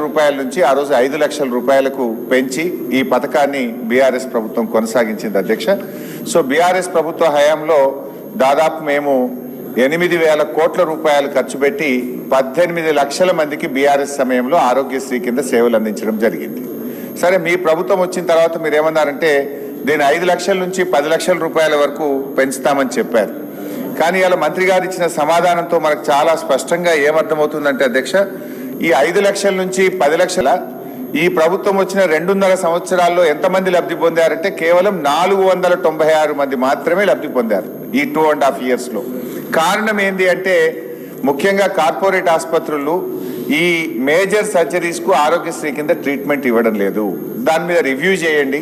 రూపాయల నుంచి ఆ రోజు 5 లక్షల రూపాయలకు పెంచి ఈ పథకాన్ని బీఆర్ఎస్ ప్రభుత్వం కొనసాగించింది అధ్యక్ష. సో బీఆర్ఎస్ ప్రభుత్వ హయాంలో దాదాపు మేము 8,000 కోట్ల రూపాయలు ఖర్చు పెట్టి 18 లక్షల మందికి బీఆర్ఎస్ సమయంలో ఆరోగ్యశ్రీ కింద సేవలు అందించడం జరిగింది. సరే, మీ ప్రభుత్వం వచ్చిన తర్వాత మీరు ఏమన్నారంటే దీన్ని 5 లక్షల నుంచి 10 లక్షల రూపాయల వరకు పెంచుతామని చెప్పారు. కానీ ఇలా మంత్రి గారు ఇచ్చిన సమాధానంతో మనకు చాలా స్పష్టంగా ఏమర్థమవుతుందంటే అధ్యక్ష, ఈ 5 లక్షల నుంచి 10 లక్షల ఈ ప్రభుత్వం వచ్చిన 2.5 సంవత్సరాల్లో ఎంతమంది లబ్ధి పొందారంటే కేవలం 496 మంది మాత్రమే లబ్ధి పొందారు ఈ 2.5 yearsలో. కారణం ఏంటి అంటే ముఖ్యంగా కార్పొరేట్ ఆసుపత్రులు ఈ మేజర్ సర్జరీస్కు ఆరోగ్యశ్రీ కింద ట్రీట్మెంట్ ఇవ్వడం లేదు. దాని మీద రివ్యూ చేయండి,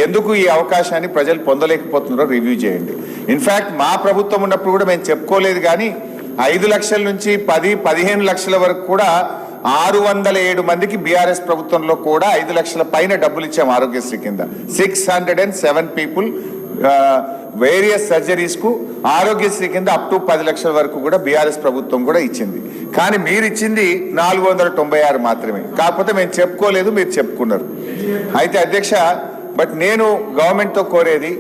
ఎందుకు ఈ అవకాశాన్ని ప్రజలు పొందలేకపోతున్నారో రివ్యూ చేయండి. ఇన్ఫ్యాక్ట్ మా ప్రభుత్వం ఉన్నప్పుడు కూడా మేము చెప్పుకోలేదు, కానీ 5 లక్షల నుంచి 10-15 లక్షల వరకు కూడా 607 మందికి బీఆర్ఎస్ ప్రభుత్వంలో కూడా 5 లక్షల పైన డబ్బులు ఇచ్చాం ఆరోగ్యశ్రీ కింద. 607 people వేరియస్ సర్జరీస్ కు ఆరోగ్యశ్రీ కింద అప్ టు 10 లక్షల వరకు కూడా బీఆర్ఎస్ ప్రభుత్వం కూడా ఇచ్చింది. కానీ మీరు ఇచ్చింది 496 మాత్రమే. కాకపోతే మేము చెప్పుకోలేదు, మీరు చెప్పుకున్నారు. అయితే అధ్యక్ష, బట్ నేను గవర్నమెంట్ తో కోరేది,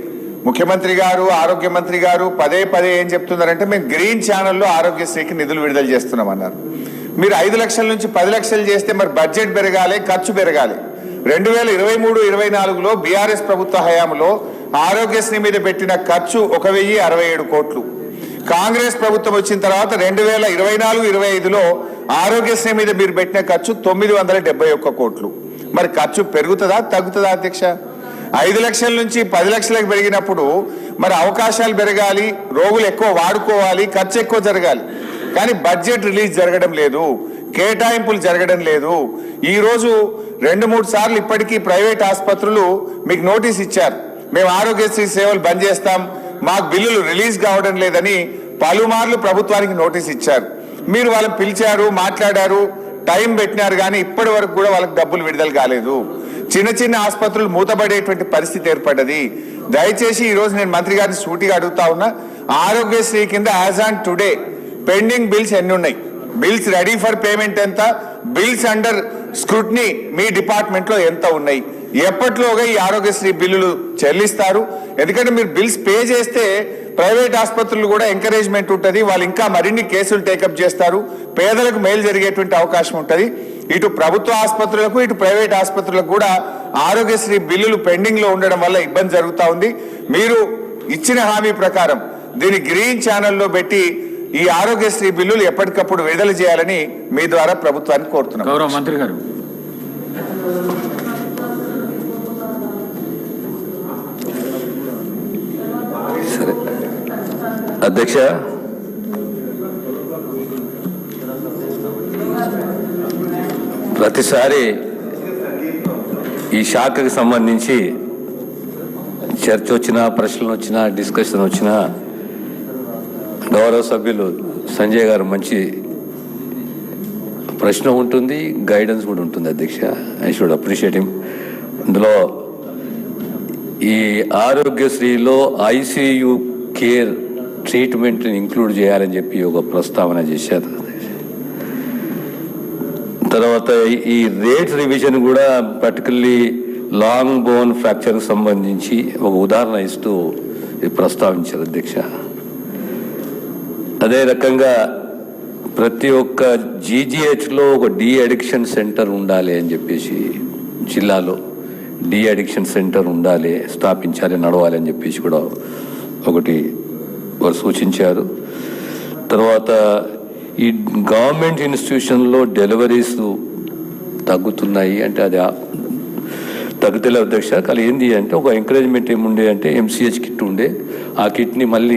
ముఖ్యమంత్రి గారు ఆరోగ్య మంత్రి గారు పదే ఏం చెప్తున్నారంటే మేము గ్రీన్ ఛానల్లో ఆరోగ్యశ్రీకి నిధులు విడుదల చేస్తున్నామన్నారు. మీరు 5 లక్షల నుంచి 10 లక్షలు చేస్తే మరి బడ్జెట్ పెరగాలి, ఖర్చు పెరగాలి. 2023-24లో బీఆర్ఎస్ ప్రభుత్వ హయాంలో ఆరోగ్యశ్రీ మీద పెట్టిన ఖర్చు 1067 కోట్లు. కాంగ్రెస్ ప్రభుత్వం వచ్చిన తర్వాత 2024-25లో ఆరోగ్యశ్రీ మీద మీరు పెట్టిన ఖర్చు 971 కోట్లు. మరి ఖర్చు పెరుగుతుందా తగ్గుతుందా అధ్యక్ష? 5 లక్షల నుంచి 10 లక్షలకు పెరిగినప్పుడు మరి అవకాశాలు పెరగాలి, రోగులు ఎక్కువ వాడుకోవాలి, ఖర్చు ఎక్కువ జరగాలి. కానీ బడ్జెట్ రిలీజ్ జరగడం లేదు, కేటాయింపులు జరగడం లేదు. ఈ రోజు 2-3 సార్లు ఇప్పటికీ ప్రైవేట్ ఆసుపత్రులు మీకు నోటీస్ ఇచ్చారు, మేము ఆరోగ్యశ్రీ సేవలు బంద్ చేస్తాం, మాకు బిల్లులు రిలీజ్ కావడం లేదని పలుమార్లు ప్రభుత్వానికి నోటీస్ ఇచ్చారు. మీరు వాళ్ళని పిలిచారు, మాట్లాడారు, టైం పెట్టినారు, కానీ ఇప్పటి వరకు కూడా వాళ్ళకి డబ్బులు విడుదల కాలేదు. చిన్న ఆసుపత్రులు మూతపడేటువంటి పరిస్థితి ఏర్పడ్డది. దయచేసి ఈ రోజు నేను మంత్రి గారిని సూటిగా అడుగుతా ఉన్నా, ఆరోగ్యశ్రీ కింద as on today pending bills ఎన్ని ఉన్నాయి, బిల్స్ రెడీ ఫర్ పేమెంట్ ఎంత, బిల్స్ అండర్ స్క్రూటినీ మీ డిపార్ట్మెంట్ లో ఎంత ఉన్నాయి, ఎప్పట్లోగా ఈ ఆరోగ్యశ్రీ బిల్లులు చెల్లిస్తారు? ఎందుకంటే మీరు బిల్స్ పే చేస్తే ప్రైవేట్ ఆసుపత్రులు కూడా ఎంకరేజ్మెంట్ ఉంటుంది, వాళ్ళు ఇంకా మరిన్ని కేసులు టేకప్ చేస్తారు, పేదలకు మేలు జరిగేటువంటి అవకాశం ఉంటుంది. ఇటు ప్రభుత్వ ఆసుపత్రులకు ఇటు ప్రైవేట్ ఆసుపత్రులకు కూడా ఆరోగ్యశ్రీ బిల్లులు పెండింగ్ లో ఉండడం వల్ల ఇబ్బంది జరుగుతూ ఉంది. మీరు ఇచ్చిన హామీ ప్రకారం దీన్ని గ్రీన్ ఛానల్లో పెట్టి ఈ ఆరోగ్యశ్రీ బిల్లులు ఎప్పటికప్పుడు విడుదల చేయాలని మీ ద్వారా ప్రభుత్వాన్ని కోరుతున్నాం. గౌరవ మంత్రి గారు. సరే అధ్యక్ష, ప్రతిసారి ఈ శాఖకు సంబంధించి చర్చ వచ్చినా, ప్రశ్నలు వచ్చినా, డిస్కషన్ వచ్చినా గౌరవ సభ్యులు సంజయ్ గారు మంచి ప్రశ్న ఉంటుంది, గైడెన్స్ కూడా ఉంటుంది అధ్యక్ష. I should appreciate him. ఇందులో ఈ ఆరోగ్యశ్రీలో ఐసీయూ కేర్ ట్రీట్మెంట్ని ఇంక్లూడ్ చేయాలని చెప్పి ఒక ప్రస్తావన చేశారు. తర్వాత ఈ రేట్ రివిజన్ కూడా పర్టికులర్లీ లాంగ్ బోన్ ఫ్రాక్చర్కి సంబంధించి ఒక ఉదాహరణ ఇస్తూ ప్రస్తావించారు అధ్యక్ష. అదే రకంగా ప్రతి ఒక్క జీజీహెచ్లో ఒక డీ అడిక్షన్ సెంటర్ ఉండాలి అని చెప్పేసి, జిల్లాలో డీ అడిక్షన్ సెంటర్ ఉండాలి, స్థాపించాలి, నడవాలి అని చెప్పేసి కూడా ఒకటి వారు సూచించారు. తర్వాత ఈ గవర్నమెంట్ ఇన్స్టిట్యూషన్లో డెలివరీస్ తగ్గుతున్నాయి అంటే అది తగ్గుతలే అధ్యక్ష. కానీ ఏంది అంటే ఒక ఎంకరేజ్మెంట్ ఏముండే అంటే ఎంసీహెచ్ కిట్ ఉండే, ఆ కిట్ని మళ్ళీ